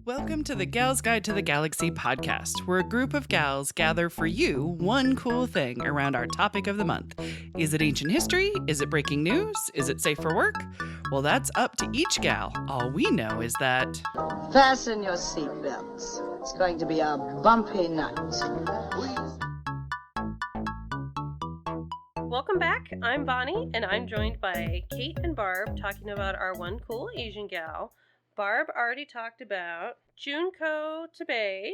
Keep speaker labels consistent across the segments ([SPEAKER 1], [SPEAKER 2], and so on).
[SPEAKER 1] Welcome to the Gals Guide to the Galaxy podcast, where a group of gals gather for you one cool thing around our topic of the month. Is it ancient history? Is it breaking news? Is it safe for work? Well, that's up to each gal. All we know is that...
[SPEAKER 2] Fasten your seatbelts. It's going to be a bumpy night.
[SPEAKER 3] Welcome back. I'm Bonnie, and I'm joined by Kate and Barb talking about our one cool Asian gal. Barb already talked about Junko Tabei,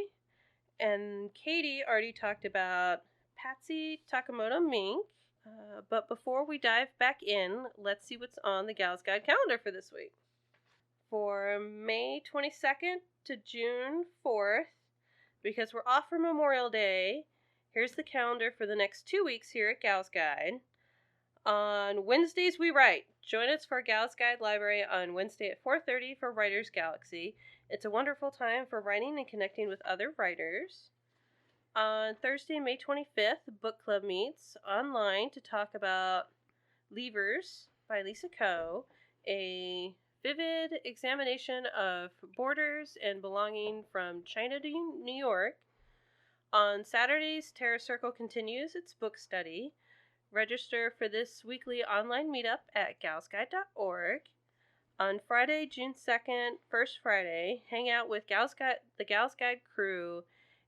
[SPEAKER 3] and Katie already talked about Patsy Takamoto Mink. But before we dive back in, let's see what's on the Gals Guide calendar for this week. For May 22nd to June 4th, because we're off for Memorial Day, here's the calendar for the next 2 weeks here at Gals Guide. On Wednesdays, we write. Join us for Gals Guide Library on Wednesday at 4:30 for Writers Galaxy. It's a wonderful time for writing and connecting with other writers. On Thursday, May 25th, Book Club meets online to talk about Leavers by Lisa Ko, a vivid examination of borders and belonging from China to New York. On Saturdays, Terra Circle continues its book study. Register for this weekly online meetup at galsguide.org. On Friday, June 2nd, First Friday, hang out with the Gals Guide crew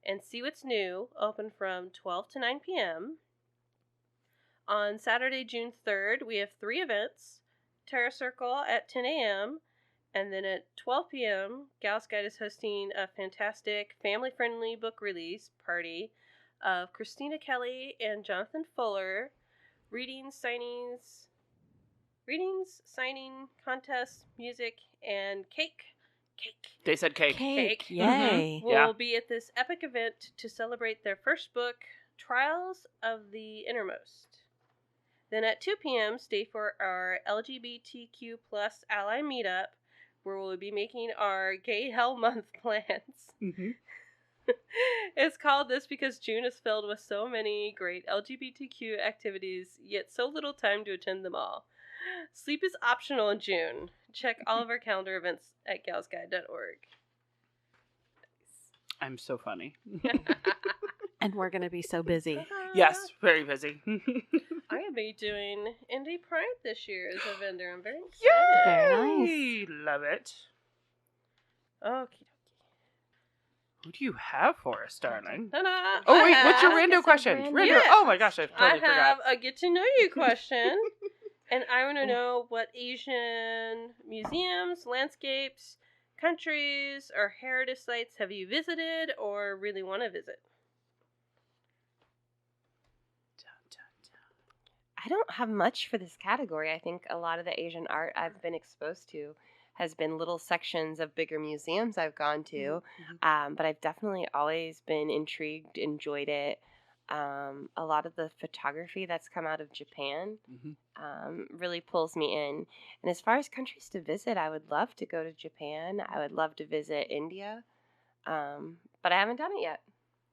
[SPEAKER 3] and see what's new, open from 12 to 9 p.m. On Saturday, June 3rd, we have 3 events. Terra Circle at 10 a.m. And then at 12 p.m., Gals Guide is hosting a fantastic family-friendly book release party of Christina Kelly and Jonathan Fuller. Readings, signing, contests, music, and cake.
[SPEAKER 1] They said cake.
[SPEAKER 3] Cake.
[SPEAKER 4] Yay.
[SPEAKER 3] Will be at this epic event to celebrate their first book, Trials of the Innermost. Then at 2 p.m., stay for our LGBTQ plus ally meetup, where we'll be making our Gay Hell Month plans.
[SPEAKER 1] Mm-hmm.
[SPEAKER 3] It's called this because June is filled with so many great LGBTQ activities, yet so little time to attend them all. Sleep is optional in June. Check all of our calendar events at galsguide.org.
[SPEAKER 1] I'm so funny.
[SPEAKER 4] And we're going to be so busy.
[SPEAKER 1] Yes, very busy.
[SPEAKER 3] I'm going to be doing Indie Pride this year as a vendor. I'm very excited.
[SPEAKER 4] Very nice.
[SPEAKER 1] Love it.
[SPEAKER 3] Okay.
[SPEAKER 1] Who do you have for us, darling?
[SPEAKER 3] Ta-da!
[SPEAKER 1] Oh, wait,
[SPEAKER 3] I
[SPEAKER 1] what's your
[SPEAKER 3] have-
[SPEAKER 1] rando question?
[SPEAKER 4] rando.
[SPEAKER 1] Rando.
[SPEAKER 3] Yeah.
[SPEAKER 1] Oh my gosh, I totally
[SPEAKER 3] I have
[SPEAKER 1] forgot.
[SPEAKER 3] a get to know you question. And I want to know what Asian museums, landscapes, countries, or heritage sites have you visited or really want to visit?
[SPEAKER 5] I don't have much for this category. I think a lot of the Asian art I've been exposed to has been little sections of bigger museums I've gone to. But I've definitely always been intrigued, enjoyed it. A lot of the photography that's come out of Japan really pulls me in. And as far as countries to visit, I would love to go to Japan. I would love to visit India. But I haven't done it yet.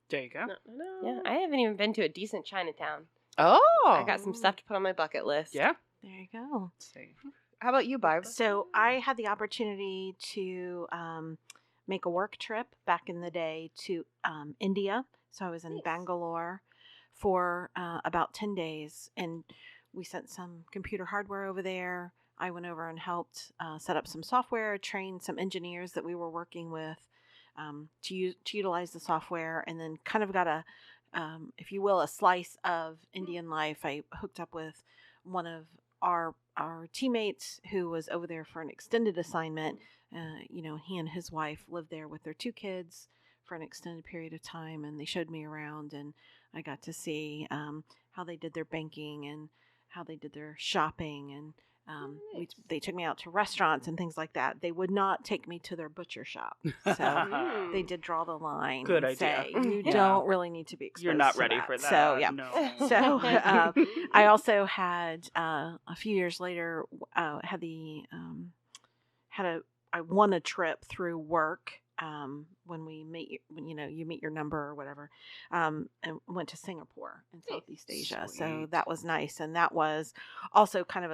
[SPEAKER 1] There you go.
[SPEAKER 3] No.
[SPEAKER 5] Yeah, I haven't even been to a decent Chinatown.
[SPEAKER 1] Oh.
[SPEAKER 5] I got some stuff to put on my bucket list.
[SPEAKER 1] Yeah.
[SPEAKER 4] There you go.
[SPEAKER 1] Let's see.
[SPEAKER 5] How about you, Barb?
[SPEAKER 4] So I had the opportunity to make a work trip back in the day to India. So I was in
[SPEAKER 3] Nice.
[SPEAKER 4] Bangalore for about 10 days, and we sent some computer hardware over there. I went over and helped set up some software, train some engineers that we were working with to utilize the software, and then kind of got if you will, a slice of Indian life. I hooked up with one of our teammates who was over there for an extended assignment. He and his wife lived there with their 2 kids for an extended period of time, and they showed me around, and I got to see how they did their banking and how they did their shopping, and they took me out to restaurants and things like that. They would not take me to their butcher shop, so they did draw the line.
[SPEAKER 1] Good
[SPEAKER 4] and
[SPEAKER 1] idea.
[SPEAKER 4] Say, you
[SPEAKER 1] Yeah.
[SPEAKER 4] don't really need to be exposed.
[SPEAKER 1] You're not
[SPEAKER 4] to
[SPEAKER 1] ready
[SPEAKER 4] that.
[SPEAKER 1] for that.
[SPEAKER 4] So yeah.
[SPEAKER 1] No.
[SPEAKER 4] So I also had a few years later I won a trip through work when we meet, you meet your number or whatever, and went to Singapore in Southeast Asia. So
[SPEAKER 1] Sweet.
[SPEAKER 4] that was nice. And that was also kind of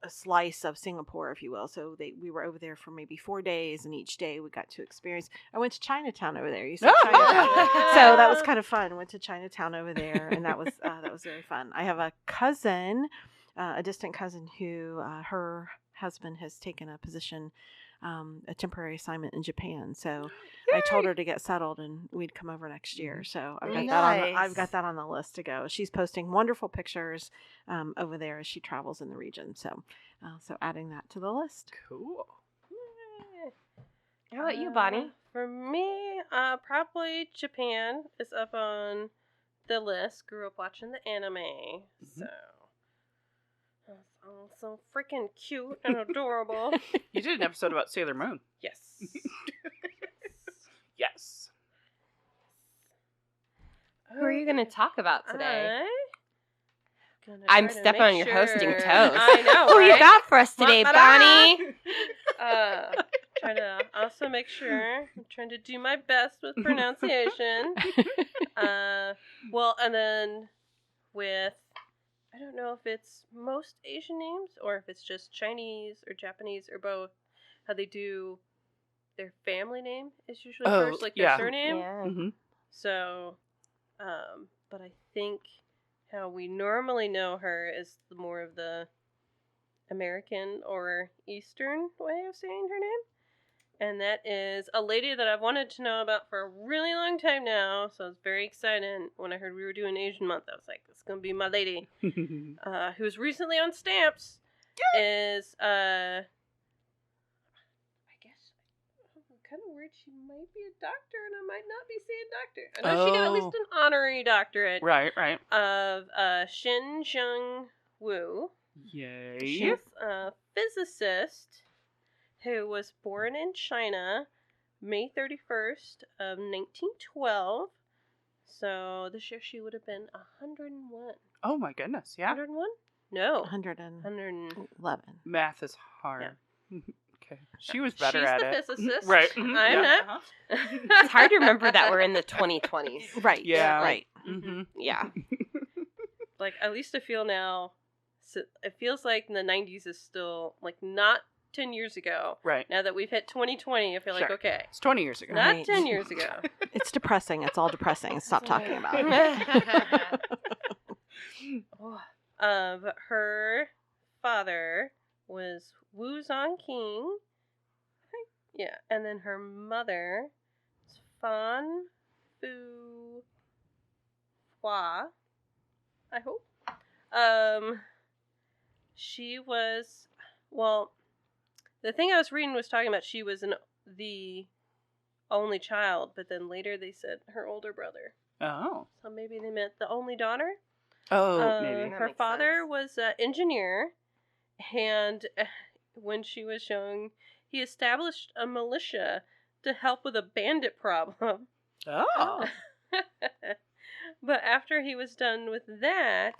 [SPEAKER 4] a slice of Singapore, if you will. So we were over there for maybe 4 days, and each day we got to experience. I went to Chinatown over there. You said Chinatown, so that was kind of fun. Went to Chinatown over there, and that was very fun. I have a cousin, a distant cousin, who her husband has taken a position, a temporary assignment in Japan. So I told her to get settled, and we'd come over next year. So I've got that on the list to go. She's posting wonderful pictures over there as she travels in the region. So adding that to the list.
[SPEAKER 1] Cool.
[SPEAKER 5] How about you, Bonnie?
[SPEAKER 3] For me, probably Japan is up on the list. Grew up watching the anime, so that's all so freaking cute and adorable.
[SPEAKER 1] You did an episode about Sailor Moon.
[SPEAKER 3] Yes.
[SPEAKER 1] Yes.
[SPEAKER 5] Who are you going to talk about today?
[SPEAKER 3] I'm
[SPEAKER 5] stepping on your hosting toes.
[SPEAKER 3] I know.
[SPEAKER 5] Who you
[SPEAKER 3] right?
[SPEAKER 5] got for us today, Bonnie?
[SPEAKER 3] Trying to also make sure. I'm trying to do my best with pronunciation. Well, and then with, I don't know if it's most Asian names or if it's just Chinese or Japanese or both, how they do their family name is usually first, like their surname.
[SPEAKER 5] Yeah.
[SPEAKER 1] Mm-hmm.
[SPEAKER 3] So, but I think how we normally know her is more of the American or Eastern way of saying her name. And that is a lady that I've wanted to know about for a really long time now. So I was very excited when I heard we were doing Asian Month. I was like, this is going to be my lady. Who's recently on Stamps is, I guess, I'm kind of worried she might be a doctor and I might not be saying doctor. I know she got at least an honorary doctorate.
[SPEAKER 1] Right.
[SPEAKER 3] Of Chein Shiung Wu.
[SPEAKER 1] Yay.
[SPEAKER 3] She's a physicist who was born in China May 31st of 1912. So this year she would have been 101.
[SPEAKER 1] Oh my goodness, yeah.
[SPEAKER 3] 101? No.
[SPEAKER 4] 111.
[SPEAKER 1] Math is hard.
[SPEAKER 3] Yeah.
[SPEAKER 1] Okay. She was better at it.
[SPEAKER 3] She's the physicist.
[SPEAKER 1] Right.
[SPEAKER 3] I'm not.
[SPEAKER 5] It's hard to remember that we're in the 2020s.
[SPEAKER 4] Right.
[SPEAKER 1] Yeah.
[SPEAKER 4] Right.
[SPEAKER 1] Mm-hmm.
[SPEAKER 5] Yeah.
[SPEAKER 3] Like, at least I feel now, so it feels like the 90s is still, like, not 10 years ago.
[SPEAKER 1] Right.
[SPEAKER 3] Now that we've hit 2020, I feel like,
[SPEAKER 1] Sure.
[SPEAKER 3] okay.
[SPEAKER 1] It's 20 years ago.
[SPEAKER 3] Not
[SPEAKER 4] Right.
[SPEAKER 3] 10 years ago.
[SPEAKER 4] It's depressing. It's all depressing. Stop talking about it.
[SPEAKER 3] But her father was Wu Zongqing. Yeah, and then her mother is Fan Fu Hua. I hope. She was, well, the thing I was reading was talking about she was the only child, but then later they said her older brother.
[SPEAKER 1] Oh.
[SPEAKER 3] So maybe they meant the only daughter.
[SPEAKER 1] Oh, maybe.
[SPEAKER 5] That
[SPEAKER 3] Her
[SPEAKER 5] makes
[SPEAKER 3] father
[SPEAKER 5] sense.
[SPEAKER 3] was an engineer, and when she was young, he established a militia to help with a bandit problem.
[SPEAKER 1] Oh.
[SPEAKER 3] But after he was done with that,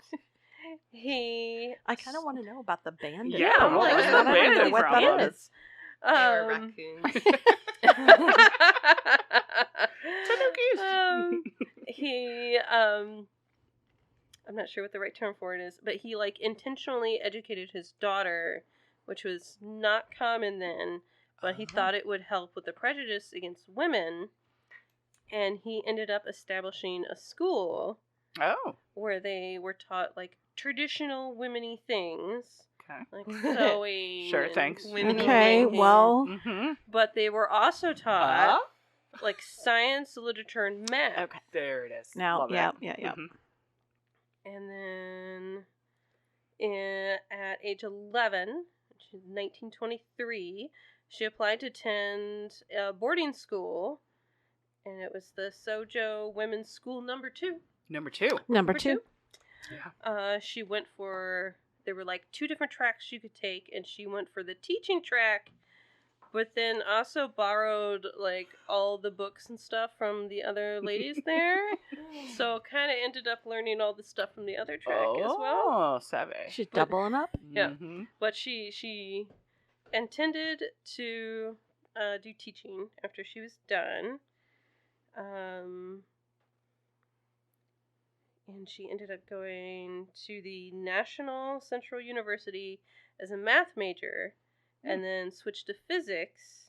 [SPEAKER 3] he...
[SPEAKER 4] I kind of want to know about the bandit.
[SPEAKER 1] Yeah,
[SPEAKER 3] I'm
[SPEAKER 1] what
[SPEAKER 3] like,
[SPEAKER 1] was
[SPEAKER 3] I
[SPEAKER 1] the
[SPEAKER 3] don't know
[SPEAKER 1] bandit
[SPEAKER 3] what that
[SPEAKER 1] problem?
[SPEAKER 3] is.
[SPEAKER 5] They were raccoons.
[SPEAKER 3] He I'm not sure what the right term for it is, but he like intentionally educated his daughter, which was not common then, but he thought it would help with the prejudice against women, and he ended up establishing a school
[SPEAKER 1] Oh.
[SPEAKER 3] where they were taught like traditional women-y things,
[SPEAKER 1] Okay.
[SPEAKER 3] like sewing.
[SPEAKER 1] Sure,
[SPEAKER 3] and
[SPEAKER 1] thanks.
[SPEAKER 3] women-y
[SPEAKER 4] Okay,
[SPEAKER 3] baking.
[SPEAKER 4] well,
[SPEAKER 1] Mm-hmm.
[SPEAKER 3] But they were also taught like science, literature, and math.
[SPEAKER 4] okay.
[SPEAKER 1] There it is.
[SPEAKER 4] Now,
[SPEAKER 1] Love
[SPEAKER 4] yeah.
[SPEAKER 1] it. Mhm.
[SPEAKER 3] And then at age 11, which is 1923, she applied to attend a boarding school, and it was the Sojo Women's School number 2.
[SPEAKER 1] Number 2.
[SPEAKER 4] Number two.
[SPEAKER 1] Yeah.
[SPEAKER 3] She went for, there were like 2 different tracks you could take, and she went for the teaching track, but then also borrowed like all the books and stuff from the other ladies there. So kind of ended up learning all the stuff from the other track as well.
[SPEAKER 1] Oh, savvy.
[SPEAKER 4] She's doubling up.
[SPEAKER 3] Yeah.
[SPEAKER 1] Mhm.
[SPEAKER 3] But she intended to do teaching after she was done. And she ended up going to the National Central University as a math major and then switched to physics.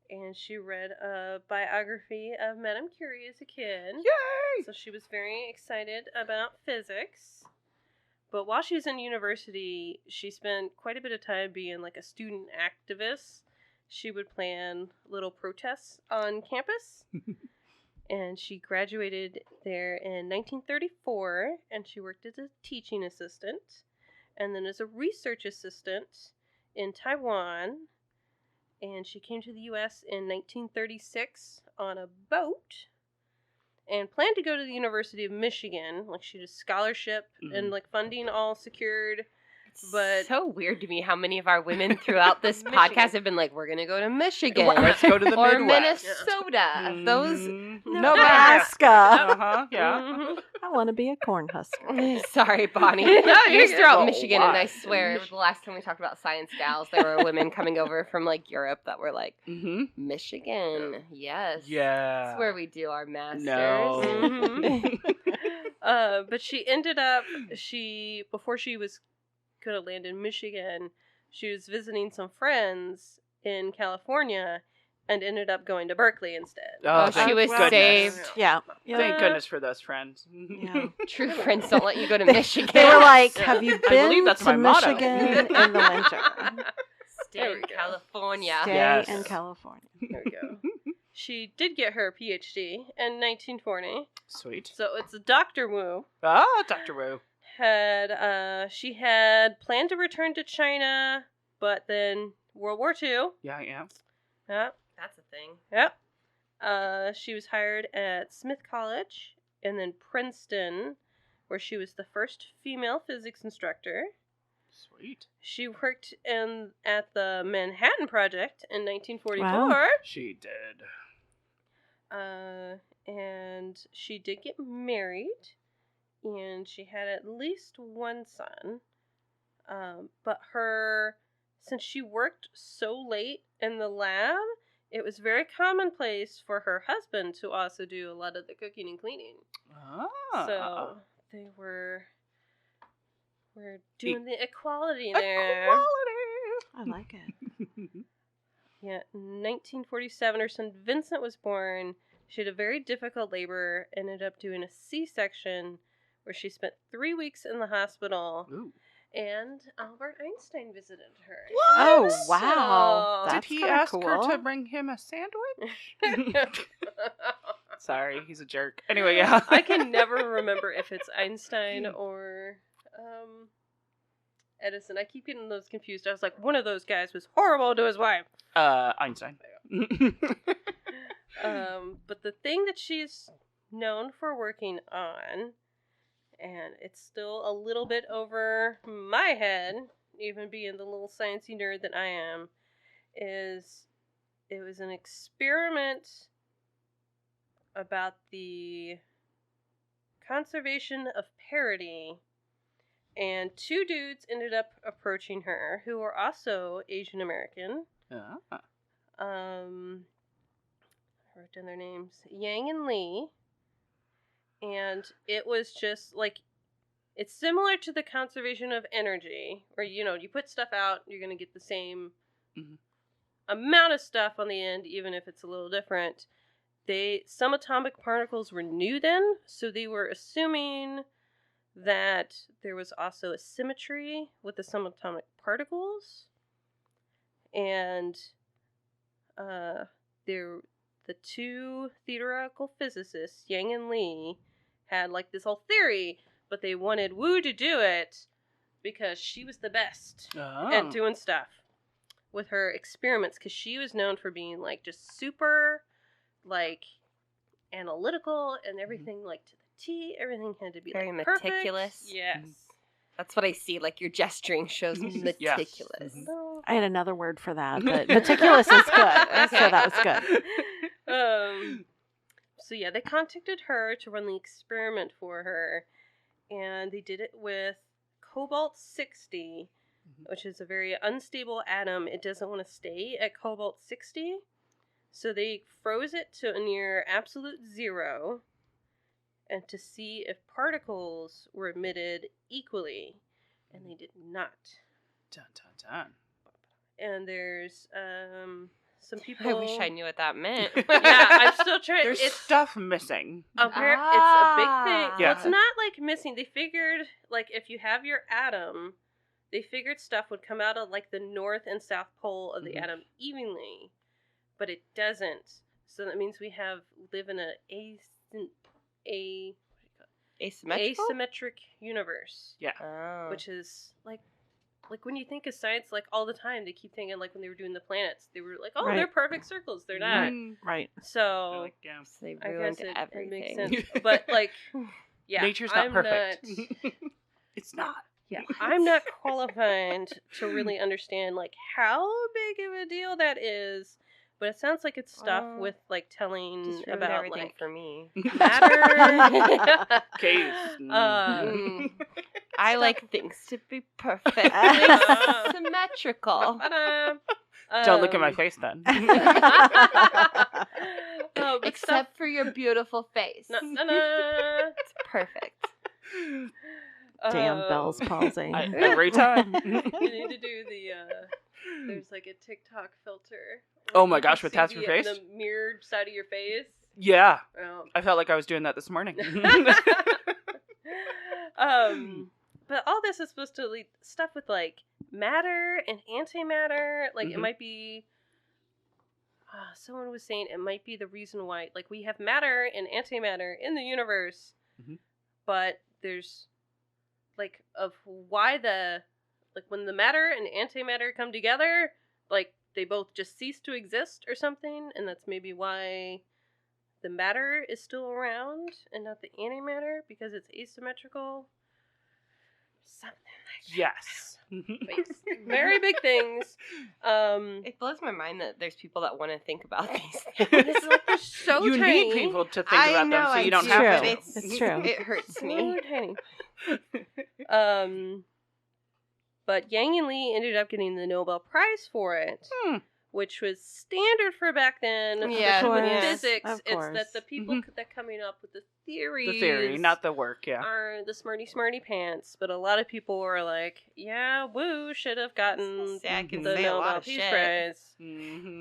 [SPEAKER 3] And she read a biography of Madame Curie as a kid.
[SPEAKER 1] Yay!
[SPEAKER 3] So she was very excited about physics. But while she was in university, she spent quite a bit of time being like a student activist. She would plan little protests on campus. And she graduated there in 1934, and she worked as a teaching assistant, and then as a research assistant in Taiwan. And she came to the U.S. in 1936 on a boat, and planned to go to the University of Michigan. Like, she had a scholarship and like funding all secured. But
[SPEAKER 5] so weird to me how many of our women throughout this
[SPEAKER 3] Michigan.
[SPEAKER 5] podcast have been like, we're going to go to Michigan.
[SPEAKER 1] Let's go to the
[SPEAKER 5] or
[SPEAKER 1] Midwest.
[SPEAKER 5] Minnesota. Those.
[SPEAKER 4] Nebraska.
[SPEAKER 1] Uh-huh, yeah.
[SPEAKER 3] Mhm.
[SPEAKER 4] I want to be a Cornhusker.
[SPEAKER 5] Sorry, Bonnie.
[SPEAKER 3] No,
[SPEAKER 5] You're
[SPEAKER 3] you're
[SPEAKER 5] throughout
[SPEAKER 1] good.
[SPEAKER 5] Michigan,
[SPEAKER 1] Oh,
[SPEAKER 5] and I
[SPEAKER 1] why?
[SPEAKER 5] swear the last time we talked about science gals, there were women coming over from like Europe that were like,
[SPEAKER 1] Mm-hmm.
[SPEAKER 5] Michigan, yes.
[SPEAKER 1] Yeah.
[SPEAKER 5] That's where we do our masters.
[SPEAKER 1] No.
[SPEAKER 3] Mhm. But she ended up, before she was going to land in Michigan, she was visiting some friends in California and ended up going to Berkeley instead.
[SPEAKER 5] Oh, she
[SPEAKER 1] thank
[SPEAKER 5] was
[SPEAKER 1] goodness.
[SPEAKER 5] saved.
[SPEAKER 4] Yeah.
[SPEAKER 1] Thank goodness for those friends.
[SPEAKER 4] Yeah.
[SPEAKER 5] True friends don't let you go to Michigan.
[SPEAKER 4] They were like,
[SPEAKER 3] Yeah.
[SPEAKER 4] have you
[SPEAKER 1] I believe
[SPEAKER 4] been
[SPEAKER 1] that's
[SPEAKER 4] to
[SPEAKER 1] my motto.
[SPEAKER 4] Michigan in the winter?
[SPEAKER 5] Stay
[SPEAKER 3] There
[SPEAKER 5] in
[SPEAKER 3] we go.
[SPEAKER 5] California.
[SPEAKER 4] Stay
[SPEAKER 1] Yes.
[SPEAKER 4] in California.
[SPEAKER 3] There we go. She did get her PhD in 1940.
[SPEAKER 1] Sweet.
[SPEAKER 3] So it's Dr. Wu.
[SPEAKER 1] Ah, Dr. Wu.
[SPEAKER 3] She had planned to return to China, but then World War II.
[SPEAKER 1] Yeah, yeah.
[SPEAKER 3] Yep.
[SPEAKER 5] That's a thing.
[SPEAKER 3] Yep. She was hired at Smith College and then Princeton, where she was the first female physics instructor.
[SPEAKER 1] Sweet.
[SPEAKER 3] She worked at the Manhattan Project in 1944.
[SPEAKER 4] Wow.
[SPEAKER 1] She did.
[SPEAKER 3] And she did get married, and she had at least one son. But since she worked so late in the lab, it was very commonplace for her husband to also do a lot of the cooking and cleaning.
[SPEAKER 1] Ah.
[SPEAKER 3] So they were doing the equality there.
[SPEAKER 4] I like it.
[SPEAKER 3] Yeah, in 1947, her son Vincent was born. She had a very difficult labor, ended up doing a C-section where she spent 3 weeks in the hospital,
[SPEAKER 1] Ooh.
[SPEAKER 3] and Albert Einstein visited her.
[SPEAKER 4] Oh,
[SPEAKER 3] So-
[SPEAKER 4] wow.
[SPEAKER 1] Did
[SPEAKER 4] That's
[SPEAKER 1] he
[SPEAKER 4] kinda
[SPEAKER 1] ask
[SPEAKER 4] cool.
[SPEAKER 1] her to bring him a sandwich? Sorry, he's a jerk. Anyway, yeah.
[SPEAKER 3] I can never remember if it's Einstein or Edison. I keep getting those confused. I was like, one of those guys was horrible to his wife.
[SPEAKER 1] Einstein.
[SPEAKER 3] But the thing that she's known for working on, and it's still a little bit over my head, even being the little sciencey nerd that I am, is it was an experiment about the conservation of parity, and two dudes ended up approaching her who were also Asian American.
[SPEAKER 1] Ah.
[SPEAKER 3] I wrote down their names, Yang and Lee, and it was just like, it's similar to the conservation of energy, where you put stuff out, you're gonna get the same
[SPEAKER 1] Mhm.
[SPEAKER 3] amount of stuff on the end, even if it's a little different. Some atomic particles were new then, so they were assuming that there was also a symmetry with the subatomic particles, and the two theoretical physicists, Yang and Lee, had like this whole theory, but they wanted Wu to do it because she was the best at doing stuff with her experiments, because she was known for being like just super like analytical and everything like to the T. Everything had to be
[SPEAKER 5] Very
[SPEAKER 3] like perfect.
[SPEAKER 5] meticulous.
[SPEAKER 3] Yes.
[SPEAKER 5] That's what I see. Like your gesturing shows meticulous.
[SPEAKER 1] Yes.
[SPEAKER 3] Mm-hmm.
[SPEAKER 1] Mhm.
[SPEAKER 4] I had another word for that, but meticulous is good. So that was good.
[SPEAKER 3] So yeah, they contacted her to run the experiment for her, and they did it with cobalt-60, which is a very unstable atom. It doesn't want to stay at cobalt-60, so they froze it to a near absolute zero, and to see if particles were emitted equally. And they did not.
[SPEAKER 1] Dun, dun, dun.
[SPEAKER 3] And there's some people.
[SPEAKER 5] I wish I knew what that meant.
[SPEAKER 3] Yeah, I'm still trying.
[SPEAKER 1] There's
[SPEAKER 3] It's
[SPEAKER 1] stuff missing.
[SPEAKER 3] It's a big thing.
[SPEAKER 1] Yeah.
[SPEAKER 3] Well, it's not like missing. They figured like if you have your atom, they figured stuff would come out of like the north and south pole of the atom evenly, but it doesn't. So that means we live in
[SPEAKER 5] Asymmetrical?
[SPEAKER 3] asymmetric universe.
[SPEAKER 1] Yeah.
[SPEAKER 5] Oh.
[SPEAKER 3] Which is like when you think of science, like all the time, they keep thinking like when they were doing the planets, they were like, oh,
[SPEAKER 4] Right.
[SPEAKER 3] they're perfect circles. They're not.
[SPEAKER 4] Right.
[SPEAKER 3] So
[SPEAKER 1] They're like, yeah.
[SPEAKER 5] So they
[SPEAKER 3] I
[SPEAKER 5] ruined
[SPEAKER 3] guess it
[SPEAKER 5] everything.
[SPEAKER 3] makes sense. But like, yeah,
[SPEAKER 1] Nature's not
[SPEAKER 3] I'm
[SPEAKER 1] perfect.
[SPEAKER 3] not-
[SPEAKER 1] It's not.
[SPEAKER 3] yeah, I'm not qualified to really understand like how big of a deal that is. But it sounds like it's stuff
[SPEAKER 5] Well,
[SPEAKER 3] with like telling
[SPEAKER 5] Just ruined
[SPEAKER 3] about
[SPEAKER 5] everything
[SPEAKER 3] like
[SPEAKER 5] for me.
[SPEAKER 3] matter.
[SPEAKER 1] Caves.
[SPEAKER 5] I like things to be perfectly symmetrical.
[SPEAKER 1] Don't look at my face then.
[SPEAKER 3] But
[SPEAKER 5] Except for your beautiful face. It's perfect.
[SPEAKER 4] Damn Bell's palsy.
[SPEAKER 1] Every time.
[SPEAKER 3] You need to do the. There's like a TikTok filter.
[SPEAKER 1] Oh
[SPEAKER 3] where
[SPEAKER 1] my
[SPEAKER 3] you
[SPEAKER 1] gosh,
[SPEAKER 3] can
[SPEAKER 1] with
[SPEAKER 3] see
[SPEAKER 1] tats for face?
[SPEAKER 3] The mirrored side of your face.
[SPEAKER 1] Yeah.
[SPEAKER 3] Oh.
[SPEAKER 1] I felt like I was doing that this morning.
[SPEAKER 3] But all this is supposed to lead stuff with like matter and antimatter. Like it might be. Someone was saying it might be the reason why, like, we have matter and antimatter in the universe, but there's like of why when the matter and antimatter come together, like they both just cease to exist or something, and that's maybe why the matter is still around and not the antimatter because it's asymmetrical. Something like that.
[SPEAKER 1] Yes.
[SPEAKER 3] Very big things.
[SPEAKER 5] It blows my mind that there's people that want to think about these things.
[SPEAKER 3] It's like they're so
[SPEAKER 1] You
[SPEAKER 3] tiny.
[SPEAKER 1] need people to think about them so you don't
[SPEAKER 4] do.
[SPEAKER 1] have to.
[SPEAKER 4] It's true.
[SPEAKER 5] It hurts
[SPEAKER 3] So
[SPEAKER 5] me.
[SPEAKER 3] tiny. But Yang and Lee ended up getting the Nobel Prize for it, which was standard for back then.
[SPEAKER 5] Yeah,
[SPEAKER 3] especially with
[SPEAKER 4] of
[SPEAKER 3] physics.
[SPEAKER 4] course.
[SPEAKER 3] It's that the people that coming up with the theories,
[SPEAKER 1] The theory, not the work, yeah.
[SPEAKER 3] are the smarty pants. But a lot of people were like, "Yeah, Wu should have gotten
[SPEAKER 5] See, I can
[SPEAKER 3] the
[SPEAKER 5] say a lot
[SPEAKER 3] Nobel
[SPEAKER 5] of
[SPEAKER 3] Peace
[SPEAKER 5] shit.
[SPEAKER 3] Prize."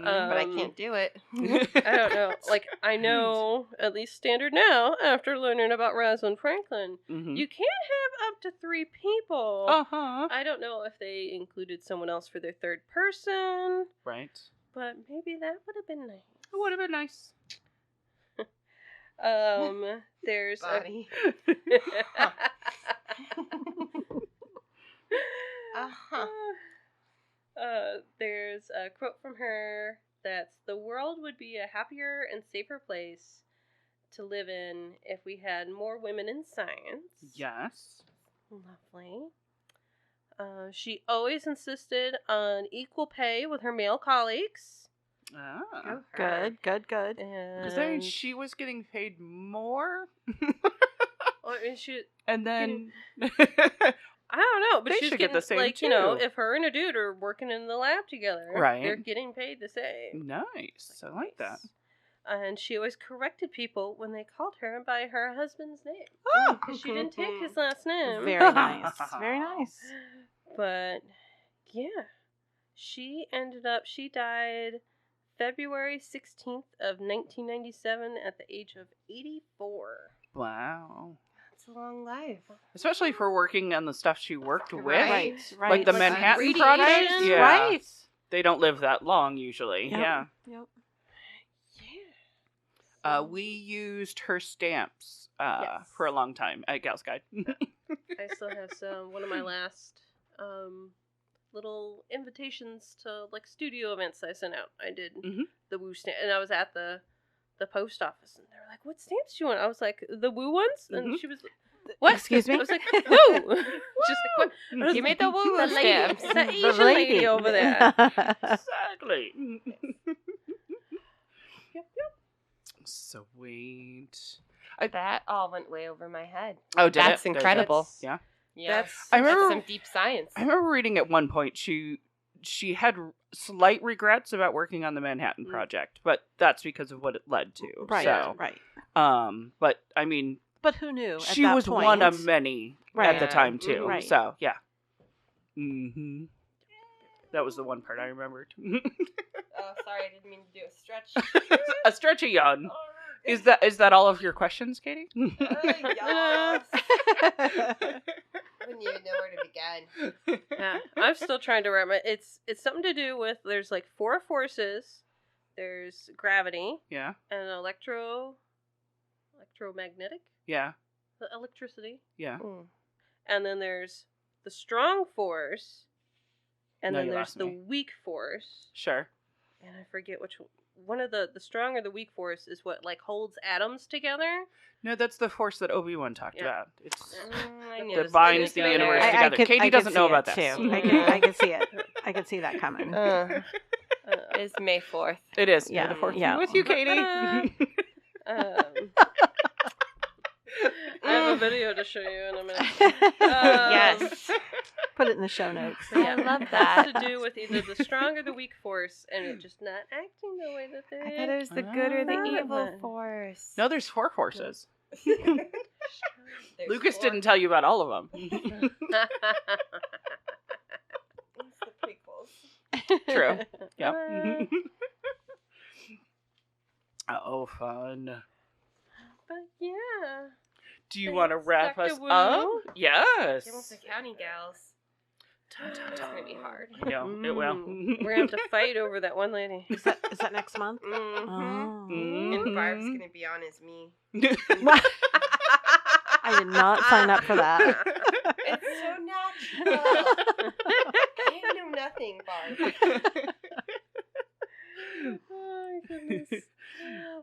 [SPEAKER 5] But I can't do it.
[SPEAKER 3] I don't know. Like, I know, at least standard now, after learning about Rosalind Franklin, you can't have up to 3 people.
[SPEAKER 1] Uh-huh.
[SPEAKER 3] I don't know if they included someone else for their third person,
[SPEAKER 1] Right.
[SPEAKER 3] but maybe that would have been nice.
[SPEAKER 1] It would have been nice.
[SPEAKER 3] There's
[SPEAKER 5] Body.
[SPEAKER 3] there's a quote from her that's the world would be a happier and safer place to live in if we had more women in science.
[SPEAKER 1] Yes.
[SPEAKER 3] Lovely. She always insisted on equal pay with her male colleagues.
[SPEAKER 1] Ah.
[SPEAKER 4] Good.
[SPEAKER 1] Because then
[SPEAKER 3] And
[SPEAKER 1] she was getting paid more,
[SPEAKER 3] she,
[SPEAKER 1] and then
[SPEAKER 3] I don't know, but
[SPEAKER 1] They
[SPEAKER 3] she's
[SPEAKER 1] should get
[SPEAKER 3] getting
[SPEAKER 1] the same,
[SPEAKER 3] like
[SPEAKER 1] too.
[SPEAKER 3] if her and a dude are working in the lab together,
[SPEAKER 1] Right.
[SPEAKER 3] they're getting paid the same.
[SPEAKER 1] nice. I like that.
[SPEAKER 3] And she always corrected people when they called her by her husband's name.
[SPEAKER 1] Oh.
[SPEAKER 3] Because she didn't take his last name.
[SPEAKER 4] Very nice. Very nice.
[SPEAKER 3] But, yeah. She died February 16th of 1997 at the age of 84.
[SPEAKER 1] Wow.
[SPEAKER 5] That's a long life.
[SPEAKER 1] Especially for working on the stuff she worked with.
[SPEAKER 5] Right.
[SPEAKER 1] Like the Manhattan
[SPEAKER 3] radiation.
[SPEAKER 1] Project. Yeah.
[SPEAKER 4] Right.
[SPEAKER 1] They don't live that long usually.
[SPEAKER 4] Yep.
[SPEAKER 1] Yeah.
[SPEAKER 4] Yep.
[SPEAKER 1] We used her stamps
[SPEAKER 3] Yes.
[SPEAKER 1] for a long time at Gal's Guide.
[SPEAKER 3] I still have one of my last little invitations to like studio events I sent out. I did the Woo stamp, and I was at the post office, and they were like, "What stamps do you want?" I was like, "The Woo ones," and she was, "What?"
[SPEAKER 4] Excuse me?
[SPEAKER 3] I was like, "Woo." Just like, what?
[SPEAKER 5] Give me the woo
[SPEAKER 3] The lady,
[SPEAKER 5] stamps.
[SPEAKER 3] the Asian lady over there.
[SPEAKER 1] Exactly.
[SPEAKER 3] Yep.
[SPEAKER 1] Sweet.
[SPEAKER 5] That all went way over my head.
[SPEAKER 1] Oh, did
[SPEAKER 5] That's
[SPEAKER 1] it? Did it?
[SPEAKER 5] incredible.
[SPEAKER 1] Yeah.
[SPEAKER 5] Yeah.
[SPEAKER 3] That's
[SPEAKER 1] I remember-
[SPEAKER 5] That's some deep science.
[SPEAKER 1] I remember reading at one point she had slight regrets about working on the Manhattan Project, but that's because of what it led to.
[SPEAKER 4] Right.
[SPEAKER 1] So,
[SPEAKER 4] Right.
[SPEAKER 1] but I mean,
[SPEAKER 4] But who knew? At
[SPEAKER 1] she
[SPEAKER 4] that
[SPEAKER 1] was
[SPEAKER 4] point?
[SPEAKER 1] one of many
[SPEAKER 4] Right.
[SPEAKER 1] at the time too.
[SPEAKER 4] Right.
[SPEAKER 1] So yeah. Mm-hmm. That was the one part I remembered.
[SPEAKER 5] Oh, sorry, I didn't mean to do a stretch.
[SPEAKER 1] A stretchy yawn. Is that all of your questions, Katie?
[SPEAKER 5] Yes. Wouldn't even know where to begin.
[SPEAKER 3] Yeah, I'm still trying to wrap my. It's something to do with there's like 4 forces. There's gravity
[SPEAKER 1] Yeah.
[SPEAKER 3] and electromagnetic,
[SPEAKER 1] Yeah.
[SPEAKER 3] electricity,
[SPEAKER 1] Yeah.
[SPEAKER 3] and then there's the strong force, and
[SPEAKER 1] No,
[SPEAKER 3] then
[SPEAKER 1] you
[SPEAKER 3] there's
[SPEAKER 1] lost
[SPEAKER 3] the
[SPEAKER 1] me.
[SPEAKER 3] weak force.
[SPEAKER 1] Sure.
[SPEAKER 3] And I forget which one of the strong or the weak force is what like holds atoms together.
[SPEAKER 1] No, that's the force that Obi-Wan talked
[SPEAKER 3] Yeah.
[SPEAKER 1] about. It's
[SPEAKER 5] I knew
[SPEAKER 1] that
[SPEAKER 5] this
[SPEAKER 1] binds
[SPEAKER 5] was
[SPEAKER 1] the
[SPEAKER 5] gonna go
[SPEAKER 1] universe
[SPEAKER 5] there.
[SPEAKER 1] together. Katie doesn't know about that.
[SPEAKER 4] Too. I can see it. I can see that coming.
[SPEAKER 5] It's May 4th.
[SPEAKER 1] It is.
[SPEAKER 4] Yeah,
[SPEAKER 1] May the fourth be
[SPEAKER 4] yeah.
[SPEAKER 1] with you, Katie.
[SPEAKER 3] I have a video to show you in a minute.
[SPEAKER 5] Yes.
[SPEAKER 4] Put it in the show notes.
[SPEAKER 5] I love
[SPEAKER 3] It
[SPEAKER 5] that.
[SPEAKER 3] has to do with either the strong or the weak force, and it just not acting the way that
[SPEAKER 5] I
[SPEAKER 3] they.
[SPEAKER 5] thought it was the good or the
[SPEAKER 3] Ah.
[SPEAKER 5] evil force.
[SPEAKER 1] No, there's 4 forces.
[SPEAKER 5] There's
[SPEAKER 1] Lucas
[SPEAKER 5] 4.
[SPEAKER 1] didn't tell you about all of them.
[SPEAKER 5] It's the prequels.
[SPEAKER 1] True. Yep. Oh, fun.
[SPEAKER 3] But yeah.
[SPEAKER 1] Do you want to wrap
[SPEAKER 3] Dr.
[SPEAKER 1] us
[SPEAKER 3] Wu?
[SPEAKER 1] up? Yes.
[SPEAKER 5] Give us the county gals. It's gonna be hard.
[SPEAKER 1] Yeah, it will.
[SPEAKER 3] We're gonna have to fight over that one lady.
[SPEAKER 4] Is that next month?
[SPEAKER 5] Mm-hmm.
[SPEAKER 4] Oh.
[SPEAKER 5] And Barb's gonna be on as me.
[SPEAKER 4] I did not sign up for that.
[SPEAKER 5] It's so natural. I know nothing, Barb.
[SPEAKER 3] Oh, my goodness.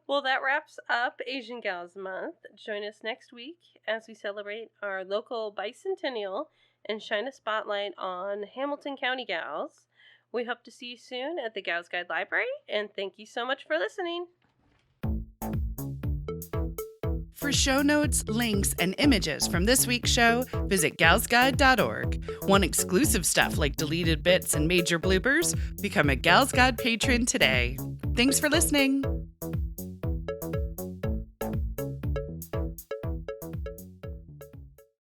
[SPEAKER 3] Well, that wraps up Asian Gals Month. Join us next week as we celebrate our local bicentennial and shine a spotlight on Hamilton County Gals. We hope to see you soon at the Gals Guide Library, and thank you so much for listening.
[SPEAKER 1] For show notes, links, and images from this week's show, visit galsguide.org. Want exclusive stuff like deleted bits and major bloopers? Become a Gals Guide patron today. Thanks for listening.